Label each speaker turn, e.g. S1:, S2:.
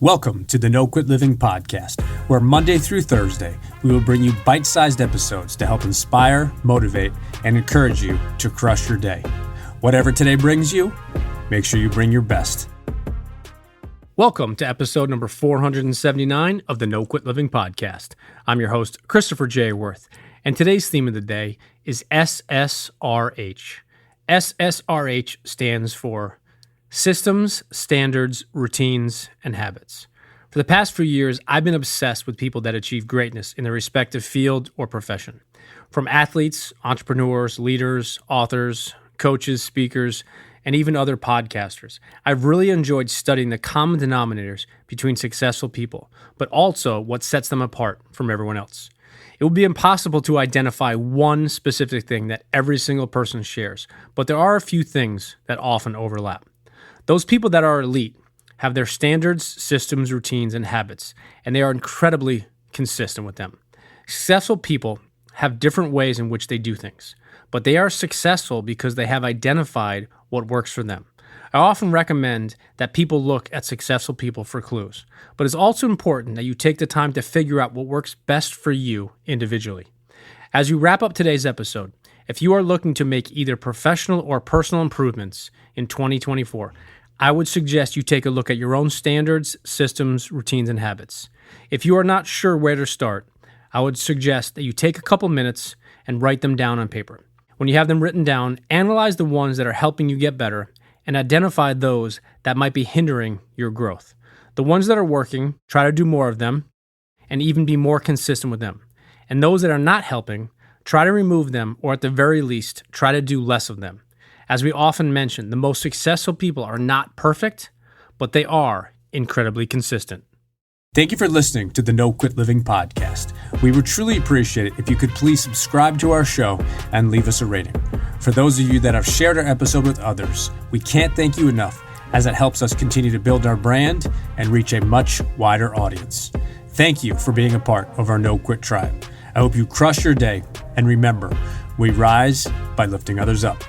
S1: Welcome to the No Quit Living podcast, where Monday through Thursday, we will bring you bite-sized episodes to help inspire, motivate, and encourage you to crush your day. Whatever today brings you, make sure you bring your best. Welcome to episode number 479 of the No Quit Living podcast. I'm your host, Christopher J. Worth, and today's theme of the day is S.S.R.H. S.S.R.H. stands for Systems, Standards, Routines, and Habits. For the past few years, I've been obsessed with people that achieve greatness in their respective field or profession. From athletes, entrepreneurs, leaders, authors, coaches, speakers, and even other podcasters. I've really enjoyed studying the common denominators between successful people, but also what sets them apart from everyone else. It would be impossible to identify one specific thing that every single person shares, but there are a few things that often overlap. Those people that are elite have their standards, systems, routines, and habits, and they are incredibly consistent with them. Successful people have different ways in which they do things, but they are successful because they have identified what works for them. I often recommend that people look at successful people for clues, but it's also important that you take the time to figure out what works best for you individually. As you wrap up today's episode, if you are looking to make either professional or personal improvements in 2024, I would suggest you take a look at your own standards, systems, routines, and habits. If you are not sure where to start, I would suggest that you take a couple minutes and write them down on paper. When you have them written down, analyze the ones that are helping you get better and identify those that might be hindering your growth. The ones that are working, try to do more of them and even be more consistent with them. And those that are not helping, try to remove them, or at the very least, try to do less of them. As we often mention, the most successful people are not perfect, but they are incredibly consistent. Thank you for listening to the No Quit Living podcast. We would truly appreciate it if you could please subscribe to our show and leave us a rating. For those of you that have shared our episode with others, we can't thank you enough, as it helps us continue to build our brand and reach a much wider audience. Thank you for being a part of our No Quit tribe. I hope you crush your day, and remember, we rise by lifting others up.